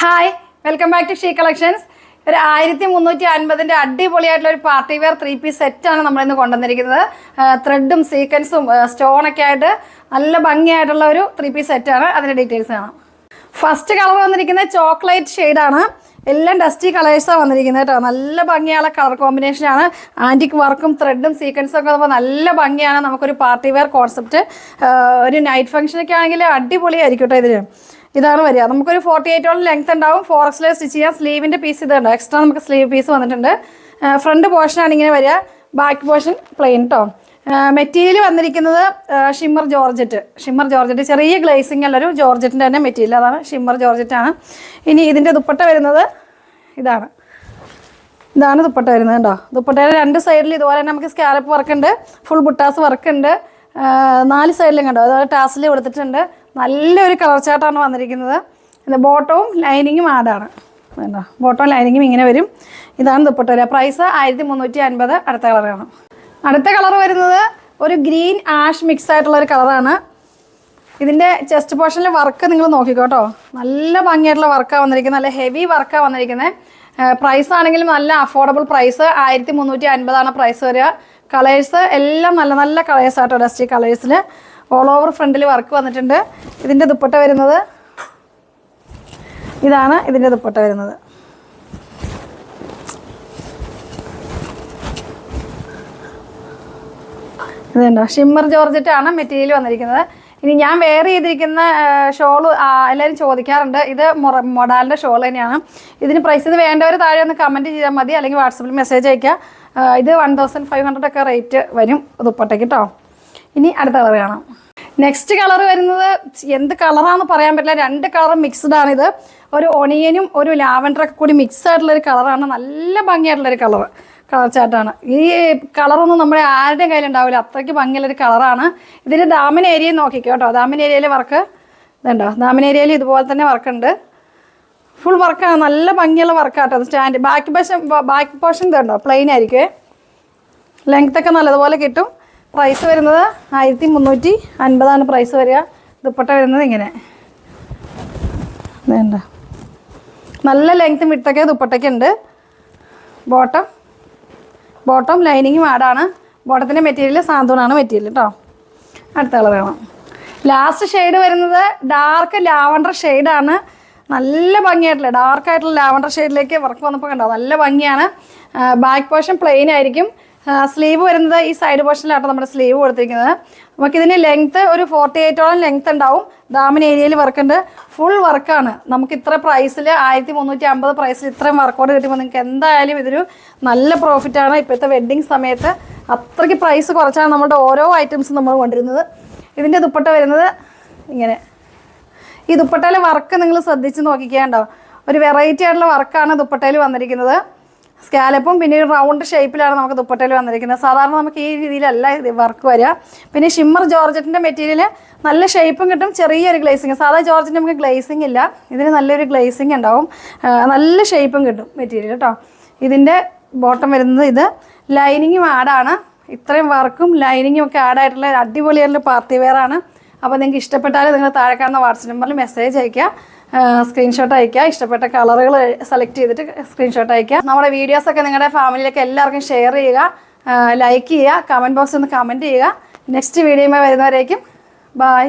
Hi, welcome back to she collections. ഒരു 1350 അടിപൊളിയായിട്ടുള്ള ഒരു പാർട്ടി വെയർ 3-പീസ് സെറ്റാണ് നമ്മളിന്ന് കൊണ്ടുവന്നിരിക്കുന്നത്. ത്രെഡും സീക്വൻസും സ്റ്റോണൊക്കെ ആയിട്ട് നല്ല ഭംഗിയായിട്ടുള്ള ഒരു 3-പീസ് സെറ്റാണ്. അതിൻ്റെ ഡീറ്റെയിൽസ് കാണാം. ഫസ്റ്റ് കളർ വന്നിരിക്കുന്നത് ചോക്ലേറ്റ് ഷെയ്ഡാണ്. എല്ലാം ഡസ്റ്റി കളേഴ്സാണ് വന്നിരിക്കുന്നത് കേട്ടോ. നല്ല ഭംഗിയുള്ള കളർ കോമ്പിനേഷനാണ്. ആൻറ്റിക് വർക്കും ത്രെഡും സീക്വൻസും ഒക്കെ അപ്പോൾ നല്ല ഭംഗിയാണ്. നമുക്കൊരു പാർട്ടി വെയർ കോൺസെപ്റ്റ്, ഒരു നൈറ്റ് ഫംഗ്ഷനൊക്കെ ആണെങ്കിൽ അടിപൊളിയായിരിക്കും കേട്ടോ. ഇതാണ് വരിക. നമുക്കൊരു 48 ലെങ്ത് ഉണ്ടാവും. 4X സ്റ്റിച്ച് ചെയ്യാം. സ്ലീവിൻ്റെ പീസ് ഇതുണ്ട്. എക്സ്ട്രാ നമുക്ക് സ്ലീവ് പീസ് വന്നിട്ടുണ്ട്. ഫ്രണ്ട് പോർഷനാണ് ഇങ്ങനെ വരിക. ബാക്ക് പോർഷൻ പ്ലെയിൻ കേട്ടോ. മെറ്റീരിയൽ വന്നിരിക്കുന്നത് ഷിമ്മർ ജോർജറ്റ് ചെറിയ ഗ്ലേസിംഗ് ഉള്ളൊരു ജോർജറ്റിൻ്റെ തന്നെ മെറ്റീരിയൽ. അതാണ് ഷിമ്മർ ജോർജറ്റാണ്. ഇനി ഇതിൻ്റെ ദുപ്പട്ട വരുന്നത് ഇതാണ് ദുപ്പട്ട വരുന്നത് കേട്ടോ. ദുപ്പട്ടയുടെ 2 സൈഡിൽ ഇതുപോലെ തന്നെ നമുക്ക് സ്കാലപ്പ് വർക്ക് ഉണ്ട്, ഫുൾ ബുട്ടാസ് വർക്ക് ഉണ്ട്. 4 സൈഡിലും കണ്ടോ, അതുപോലെ ടാസിൽ കൊടുത്തിട്ടുണ്ട്. നല്ലൊരു കളർ ചാർട്ടാണ് വന്നിരിക്കുന്നത്. ബോട്ടവും ലൈനിങ്ങും ആഡാണ് വേണ്ട. ബോട്ടവും ലൈനിങ്ങും ഇങ്ങനെ വരും. ഇതാണ് ദുപ്പട്ട വരിക. പ്രൈസ് 1350. അടുത്ത കളറാണ്. അടുത്ത കളർ വരുന്നത് ഒരു ഗ്രീൻ ആഷ് മിക്സ് ആയിട്ടുള്ള ഒരു കളറാണ്. ഇതിൻ്റെ ചെസ്റ്റ് പോർഷനിലെ വർക്ക് നിങ്ങൾ നോക്കിക്കോട്ടോ. നല്ല ഭംഗിയായിട്ടുള്ള വർക്കാണ് വന്നിരിക്കുന്നത്. നല്ല ഹെവി വർക്കാണ് വന്നിരിക്കുന്നത്. പ്രൈസ് ആണെങ്കിലും നല്ല അഫോർഡബിൾ പ്രൈസ്. 1350 പ്രൈസ് വരിക. കളേഴ്സ് എല്ലാം നല്ല നല്ല കളേഴ്സ് ആട്ടോ. ഡസ്റ്റി കളേഴ്സിൽ ഓൾ ഓവർ ഫ്രണ്ടിൽ വർക്ക് വന്നിട്ടുണ്ട്. ഇതിൻ്റെ ദുപ്പട്ട വരുന്നത് ഇതാണ്. ഇതിൻ്റെ ദുപ്പട്ട വരുന്നത് ഇതുണ്ടോ, ഷിമ്മർ ജോർജറ്റാണ് മെറ്റീരിയൽ വന്നിരിക്കുന്നത്. ഇനി ഞാൻ വെയർ ചെയ്തിരിക്കുന്ന ഷോള് എല്ലാവരും ചോദിക്കാറുണ്ട്. ഇത് മൊഡാലിൻ്റെ ഷോൾ തന്നെയാണ്. ഇതിന് പ്രൈസ് ഇത് വേണ്ടവർ താഴെ ഒന്ന് കമൻറ്റ് ചെയ്താൽ മതി, അല്ലെങ്കിൽ വാട്സപ്പിൽ മെസ്സേജ് അയയ്ക്കുക. ഇത് 1500 റേറ്റ് വരും ദുപ്പട്ടയ്ക്ക് കേട്ടോ. ഇനി അടുത്ത കളർ കാണാം. നെക്സ്റ്റ് കളർ വരുന്നത് എന്ത് കളറാണെന്ന് പറയാൻ പറ്റില്ല. 2 കളർ മിക്സ്ഡ് ആണിത്. ഒരു ഒണിയനും ഒരു ലാവൻഡറൊക്കെ കൂടി മിക്സ് ആയിട്ടുള്ളൊരു കളറാണ്. നല്ല ഭംഗിയായിട്ടുള്ളൊരു കളർ ചാർട്ടാണ്. ഈ കളറൊന്നും നമ്മുടെ ആരുടെയും കയ്യിലുണ്ടാവില്ല, അത്രയ്ക്ക് ഭംഗിയുള്ളൊരു കളറാണ്. ഇതിൻ്റെ ദാമൻ ഏരിയ നോക്കിക്കോ കേട്ടോ. ദാമൻ ഏരിയയിൽ വർക്ക് ഇതുണ്ടോ. ദാമൻ ഏരിയയിൽ ഇതുപോലെ തന്നെ വർക്കുണ്ട്. ഫുൾ വർക്കാണ്. നല്ല ഭംഗിയുള്ള വർക്കാട്ടോ. സ്റ്റാൻഡ് ബാക്ക് പോർഷൻ ഇതുണ്ടോ, പ്ലെയിൻ ആയിരിക്കും. ലെങ്ത്തൊക്കെ നല്ലതുപോലെ കിട്ടും. പ്രൈസ് വരുന്നത് 1350 പ്രൈസ് വരിക. ദുപ്പട്ട വരുന്നത് ഇങ്ങനെ വേണ്ട. നല്ല ലെങ്ത്തും വിട്ടൊക്കെ ദുപ്പട്ടയ്ക്ക് ഉണ്ട്. ബോട്ടം ലൈനിങ്ങും ആഡാണ്. ബോട്ടത്തിൻ്റെ മെറ്റീരിയൽ സാന്തൂണാണ് മെറ്റീരിയൽ കേട്ടോ. അടുത്ത കളർ കാണാം. ലാസ്റ്റ് ഷെയ്ഡ് വരുന്നത് ഡാർക്ക് ലാവണ്ടർ ഷെയ്ഡാണ്. നല്ല ഭംഗിയായിട്ടുള്ള ഡാർക്കായിട്ടുള്ള ലാവണ്ടർ ഷെയ്ഡിലേക്ക് വർക്ക് വന്നപ്പോൾ കണ്ടോ, നല്ല ഭംഗിയാണ്. ബാക്ക് പോർഷൻ പ്ലെയിൻ ആയിരിക്കും. സ്ലീവ് വരുന്നത് ഈ സൈഡ് പോർഷനിലാട്ടോ നമ്മുടെ സ്ലീവ് കൊടുത്തിരിക്കുന്നത്. നമുക്കിതിന് ലെങ്ത്ത് ഒരു 48 ലെങ്ത്ത് ഉണ്ടാവും. ദാമൻ ഏരിയയിൽ വർക്കുണ്ട്. ഫുൾ വർക്കാണ്. നമുക്ക് ഇത്ര പ്രൈസിൽ 1350 പ്രൈസിൽ ഇത്രയും വർക്കൗട്ട് കിട്ടുമ്പോൾ നിങ്ങൾക്ക് എന്തായാലും ഇതൊരു നല്ല പ്രോഫിറ്റാണ്. ഇപ്പോഴത്തെ വെഡ്ഡിങ് സമയത്ത് അത്രയ്ക്ക് പ്രൈസ് കുറച്ചാണ് നമ്മുടെ ഓരോ ഐറ്റംസും നമ്മൾ കൊണ്ടിരുന്നത്. ഇതിൻ്റെ ദുപ്പട്ട വരുന്നത് ഇങ്ങനെ. ഈ ദുപ്പട്ടയിലെ വർക്ക് നിങ്ങൾ ശ്രദ്ധിച്ച് നോക്കിക്കേണ്ടോ. ഒരു വെറൈറ്റി ആയിട്ടുള്ള വർക്കാണ് ദുപ്പട്ടയിൽ വന്നിരിക്കുന്നത്. സ്കാലപ്പും പിന്നെ ഒരു റൗണ്ട് ഷേപ്പിലാണ് നമുക്ക് ദുപ്പട്ടയിൽ വന്നിരിക്കുന്നത്. സാധാരണ നമുക്ക് ഈ രീതിയിലല്ല വർക്ക് വരിക. പിന്നെ ഷിമ്മർ ജോർജറ്റിൻ്റെ മെറ്റീരിയൽ നല്ല ഷേപ്പും കിട്ടും, ചെറിയൊരു ഗ്ലേസിങ്. സാധാ ജോർജറ്റിന് നമുക്ക് ഗ്ലേസിങ് ഇല്ല, ഇതിന് നല്ലൊരു ഗ്ലേസിങ് ഉണ്ടാവും. നല്ല ഷേപ്പും കിട്ടും മെറ്റീരിയൽ കേട്ടോ. ഇതിൻ്റെ ബോട്ടം വരുന്നത് ഇത്. ലൈനിങ്ങും ആഡാണ്. ഇത്രയും വർക്കും ലൈനിങ്ങും ഒക്കെ ആഡായിട്ടുള്ള അടിപൊളിയായിട്ടുള്ള പാർട്ടി വെയർ ആണ്. അപ്പോൾ നിങ്ങൾക്ക് ഇഷ്ടപ്പെട്ടാൽ നിങ്ങൾ താഴെ കാണുന്ന വാട്സപ്പ് നമ്പറിൽ മെസ്സേജ് അയയ്ക്കുക, സ്ക്രീൻഷോട്ട് അയയ്ക്കുക. ഇഷ്ടപ്പെട്ട കളറുകൾ സെലക്ട് ചെയ്തിട്ട് സ്ക്രീൻഷോട്ട് അയയ്ക്കുക. നമ്മുടെ വീഡിയോസൊക്കെ നിങ്ങളുടെ ഫാമിലിയിലേക്ക് എല്ലാവർക്കും ഷെയർ ചെയ്യുക, ലൈക്ക് ചെയ്യുക, കമൻറ്റ് ബോക്സിൽ ഒന്ന് കമൻറ്റ് ചെയ്യുക. നെക്സ്റ്റ് വീഡിയോയുമായി വരുന്നവരേക്കും ബൈ.